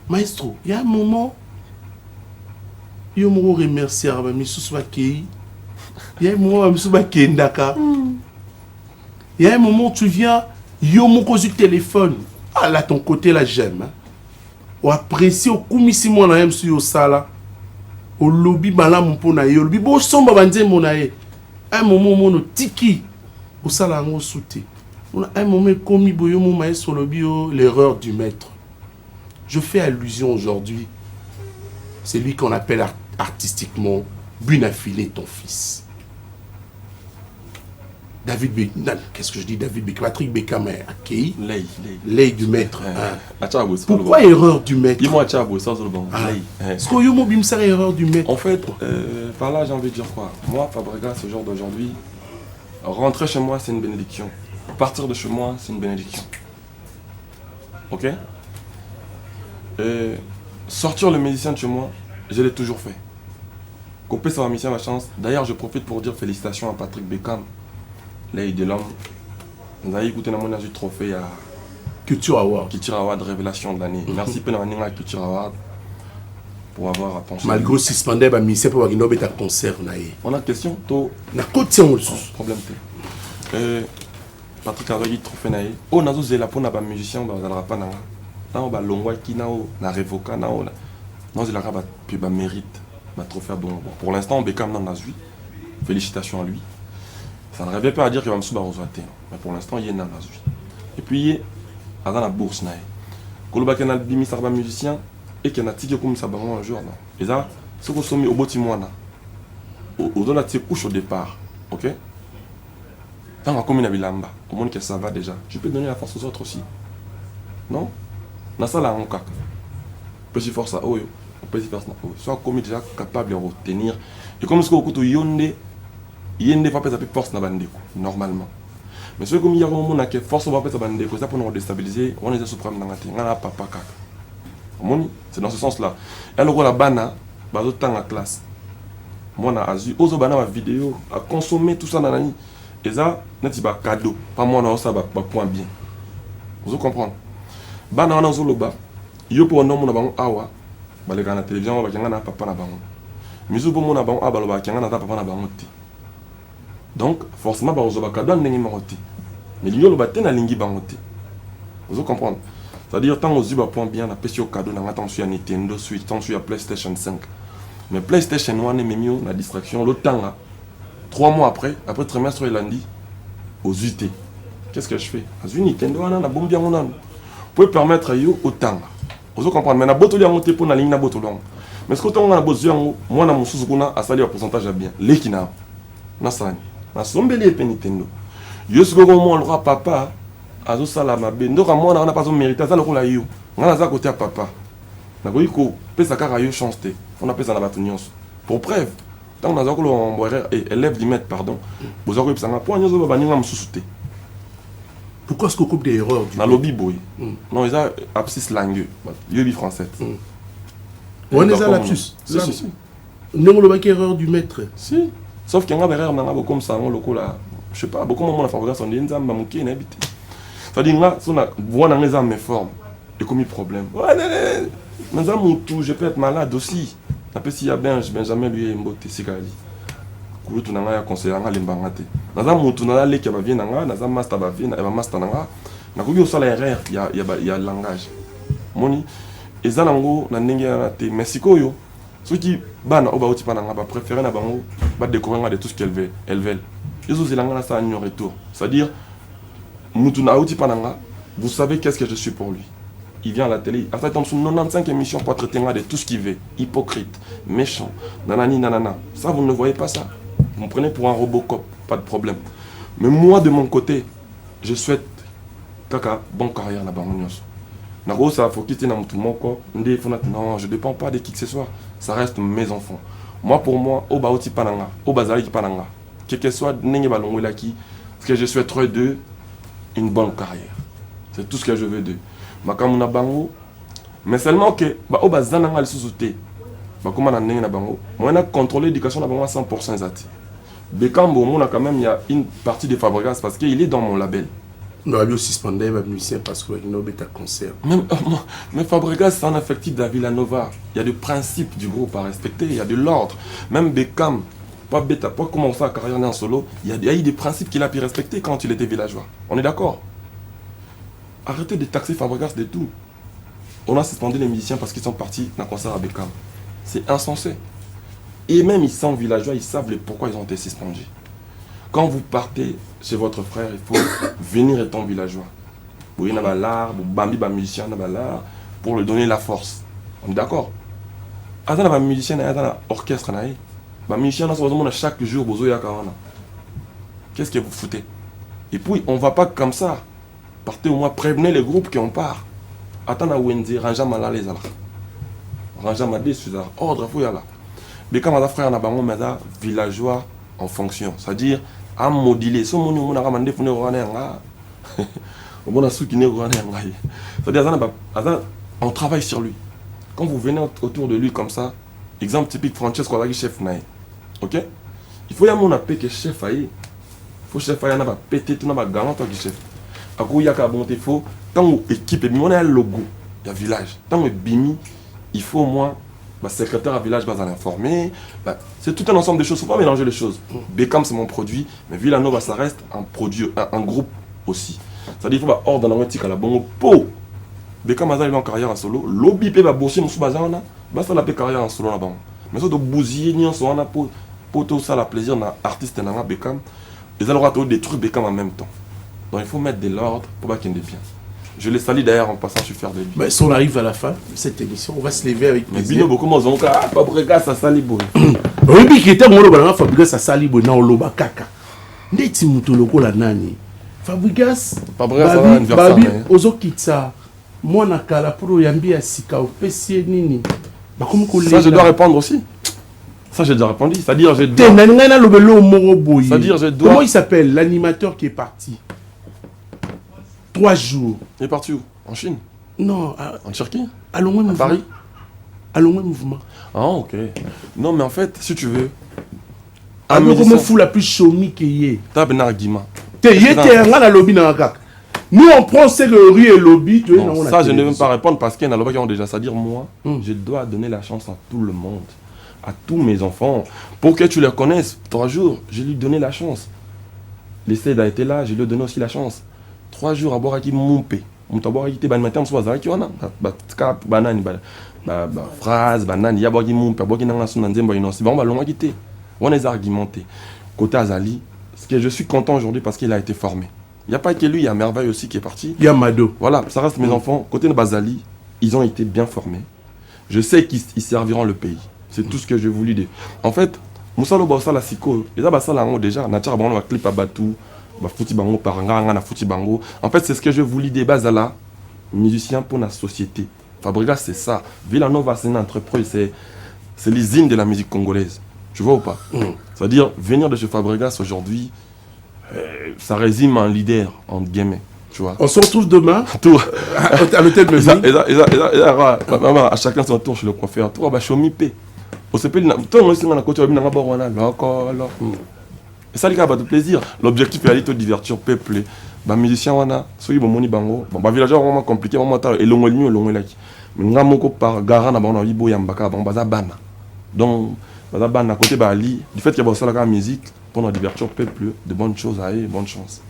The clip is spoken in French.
Maestro, il y a un moment, il y a un moment remercier il y a un moment il y a un moment tu viens, il y a un moment du téléphone. Ah là, ton côté là, j'aime. Hein. Ou apprécier au kumisi mon aime sur au sala. Au lobby bala mon ponaye. Au lobby bon somba bandé mon aye. Un moment mon tiki. Au sala on souté. Un moment commis boyo mon maestro lobby l'erreur du maître. Je fais allusion aujourd'hui. C'est lui qu'on appelle artistiquement Bunafilé, ton fils. David Beckham, qu'est-ce que je dis David Beckham, Patrick Beckham est accueilli. L'œil du maître. Pourquoi erreur du maître? Dis-moi, ça c'est le bon. Est-ce qu'il y a une erreur du maître? En fait, par là j'ai envie de dire quoi? Moi, Fabregas, ce jour d'aujourd'hui, rentrer chez moi c'est une bénédiction. Partir de chez moi c'est une bénédiction. Ok? Sortir le musicien de chez moi, je l'ai toujours fait. Couper sa mission, ma chance. D'ailleurs, je profite pour dire félicitations à Patrick Beckham, l'œil de l'homme. Vous avez écouté mon trophée à Culture Award. Culture Award révélation de l'année. Merci pour la Culture Award pour avoir pensé. Malgré suspendé, c'est pour qu'il y ait un concert. On a une question? Na côté on le problème. Patrick a eu trophée naïe. Oh, nazo zela pour na ba musicien ba zala pas nanga. Na ba longwa ki na révoca na o. Non zela ka ba puis ba mérite ba trophée bon. Pour l'instant Beckham n'en a 8. Félicitations à lui. Ça ne revient pas à dire qu'il va me souba resoiter. Mais pour l'instant il y en a 8. Et puis à dans la bourse naïe. Koloba kana bimi sa ba musicien et qu'il y en a tiki comme ça ba un jour non. Et ça ce qu'on sommet au botimwana. Au dans la couche au départ. OK? Dans la commune à Bilamba, au monde que ça va déjà, je peux donner la force aux autres aussi. Non? Dans ça là, on cac. Peut y faire ça, on peut y faire ça. Soit comme déjà capable de retenir. Et comme ce que yonde va pas force na bandeko normalement. Mais ce comme il y a un moment qui force va pas bandeko, ça pour nous déstabiliser, on est suprême dans la terre, on a papa cac. C'est dans ce sens là. Et le la bana, bazo temps en classe. Moi na azu, ozo bana ma vidéo, à consommer tout ça dans la nuit. Et ça, c'est un cadeau. Pas moi, non, ça va point bien. Vous comprenez? Bah, non, non, zoloba. Yo pour un homme, on a awa. Bah, les gars, la télévision, on va gagner un papa na bango. Mais pour mon abon, ah, bah, on va gagner un papa na bango. Donc, forcément, bah, on va cadeau, on n'est pas morti. Mais l'union, le bâton, na lingi bangoté. Vous comprenez? C'est-à-dire, tant aux yeux, bah, point bien, on a pêché au cadeau, on a attention à Nintendo Switch, attention à PlayStation 5. Mais PlayStation 1, on est mieux, la distraction, le temps là. 3 mois après trimestre, il a dit aux UT. Qu'est-ce que je fais? Nintendo, on a bon bien, on a. Vous pouvez permettre autant. Vous comprenez? Mais on a beau à monter pour la ligne, mais ce que on a besoin, moi, on a mon sous-gouna à salir un pourcentage à bien. L'équina. Nasani. Na sombeli et Nintendo. Yo ce que on le papa, azo salama be. Donc moi, on n'a pas son mérite. Ça le rôle à yo. On a ça côté à papa. Na boy ko, pesa kara yo chance. On appelle ça la batunion. Pour preuve. Tant que nous avons élève limite, pardon, vous aurez besoin de point, nous avons sous-souté. Pourquoi est-ce qu'on coupe des erreurs dans le lobby boy? Non, ils ont abscisse langue, lobby français. On est à l'absus. Si. Non, on a erreur du maître. Si. Sauf qu'il y a des erreurs comme ça, on le là. Je sais pas, beaucoup de monde a fait on dit que nous qui est habité. C'est-à-dire là, si on a voit dans les armes formes, il y a comme problème. Mais tout, je peux être malade aussi. Après s'il y a Benjamin lui est mbote sikali kulutu nanga ya conseiller nga lembanga te naza mutu na leki ba vient nga naza master ba vient ba master nga na ko yo sala erreur ya langage moni ezala ngo na ndenge na te mesiko yo soki bana oba oti pana nga ba préférer na bango ba découvrir nga de tout ce qu'elle veut yezo zelanga na ça ignorer tout c'est-à-dire mutu na oti pana nga vous savez qu'est-ce que je suis pour lui. Il vient à la télé, après il tombe sur 95 émissions pour traiter de tout ce qu'il veut, hypocrite, méchant, nanani nanana. Ça vous ne voyez pas ça. Vous me prenez pour un Robocop, pas de problème. Mais moi de mon côté, je souhaite kaka bonne carrière là-bas. Nako ça faut quitter dans tout mon corps. Non, je ne dépends pas de qui que ce soit. Ça reste mes enfants. Moi pour moi, au baoti pananga, au bazali pananga. Quel que soit n'engue balongwe qui, ce que je souhaiterais d'eux, une bonne carrière. C'est tout ce que je veux d'eux. Makamuna bango mais seulement que ba o bazana ngal sous-souté ba comment na ndenge na bango moi na contrôler l'éducation na bango à 100% zati Bekambo mon quand même il y a une partie de Fabregas parce qu'il est dans mon label On aurait bien suspendé les musiciens parce qu'il y a un concert. Mais Fabregas, c'est un effectif de la Villanova. Il y a des principes du groupe à respecter, il y a de l'ordre. Même Beckham, pas commencer sa carrière en solo, il y a eu des principes qu'il a pu respecter quand il était villageois. On est d'accord? Arrêtez de taxer Fabregas de tout. On a suspendu les musiciens parce qu'ils sont partis dans le concert à Beckham. C'est insensé. Et même ils sont villageois, ils savent pourquoi ils ont été suspendus. Quand vous partez chez votre frère, il faut venir étant villageois. Vous voyez, l'art, vous bambi un musicien, l'art, pour lui donner la force. On est d'accord? Attends, un musicien, un orchestre, un musicien, chaque jour, qu'est-ce que vous foutez? Et puis, on ne va pas comme ça. Partez au moins, prévenez les groupes qui ont part. Attends, Wendy, Ranja Malala les ala. Ranja Madé, Suzar, ordre, fou yala. Mais quand mon frère n'a pas mon villageois en fonction, c'est-à-dire à moduler. Ce monde on a ramandé pour nous rendre on a soutenu c'est-à-dire on travaille sur lui. Quand vous venez autour de lui comme ça, exemple typique Francesco Alaghi chef naï. OK? Il faut y avoir un que chef aïe. Il faut chef aïe n'a pas pété tout n'a pas galant toi qui chef. À quoi il y a qu'à bonté faut tant équipe et on a un logo, il y a village. Tant bimi, il faut au moins secrétaire à village va en informer. C'est tout un ensemble de choses. Il ne faut pas mélanger les choses. Beckham, c'est mon produit, mais Villanova, ça reste un produit, un groupe aussi. C'est-à-dire qu'il faut ordre dans la bonne peau. Beckham a en carrière en solo. Lobby peut bosser dans ce bazar. Ça la carrière en solo là-bas. Mais ça doit bousiller, pour tout ça, la plaisir d'un artiste dans Beckham. Les alors détruire Beckham en même temps. Donc il faut mettre de l'ordre pour pas qu'il y ait de bien. Je les salue d'ailleurs en passant, je suis fier de lui. Mais si on arrive à la fin de cette émission, on va se lever avec plaisir. Mais Bino, beaucoup moins Fabregas, ça sali boy. Oui, qui était mon loba, Fabregas, ça sali boy, na loba kaka. Ndeti muto loko la nani. Fabregas, babi, ozo kitsa. Moi na kala pour yambi ya sika opesi nini. Ça je dois répondre aussi. Ça j'ai déjà répondu, c'est-à-dire je dois. C'est-à-dire je dois. Comment il s'appelle l'animateur qui est parti? 3 jours. Il est parti où? En Chine? Non. En Turquie? À Longwe, Paris? À Longwe Mouvement. Ah, ok. Non, mais en fait, si tu veux. Ah, mais comment fou la plus chomi que yé? T'as ben argument. Nous, on prend ce que Rue et lobby. Ça, je ne veux pas répondre parce qu'il y a un lobby qui ont déjà. C'est-à-dire, moi, je dois donner la chance à tout le monde, à tous mes enfants. Pour que tu les connaisses, 3 jours, je lui ai donné la chance. L'essai a été là, je lui ai donné aussi la chance. 3 jours à boire à qui moupé. On t'a boire à qui t'es ban matin, on se voit à qui on a. Cap, banane, phrase, banane, il y a boire qui moupé, boire qui n'a pas son anzemba, il on va l'on quitter. On est argumenté. Côté Azali, ce que je suis content aujourd'hui parce qu'il a été formé. Il n'y a pas que lui, il y a Merveille aussi qui est parti. Il y a Mado. Voilà, ça reste mes enfants. Côté de Bazali, ils ont été bien formés. Je sais qu'ils serviront le pays. C'est tout ce que je voulais dire. En fait, Moussa Lobosa la Siko, ils ont déjà, Natia Bango va clip à Batou. En fait, c'est ce que je voulais dire. Bazala, musicien pour la société. Fabregas, c'est ça. Villanova, c'est une entreprise, c'est l'usine de la musique congolaise. Tu vois ou pas? C'est-à-dire, venir de chez Fabregas aujourd'hui, ça résume un leader, entre guillemets. Tu vois? On se retrouve demain à l'hôtel de musique. À chacun son tour chez le coiffeur. Toi, bah, Chomipé. On s'appelle. Toi, on est côté et ça, les gars, de plaisir. L'objectif est de divertir le peuple. Les musiciens, ceux qui ont bango. Les villageois, vraiment compliqué. Et l'on est long, là. Mais nous avons par Gara, nous avons Ibo Yambaka, nous avons Bana. Donc, nous avons Bana, côté Bali. Du fait qu'il y a la musique, pour nous divertir le peuple, de bonnes choses à eux, bonne chance.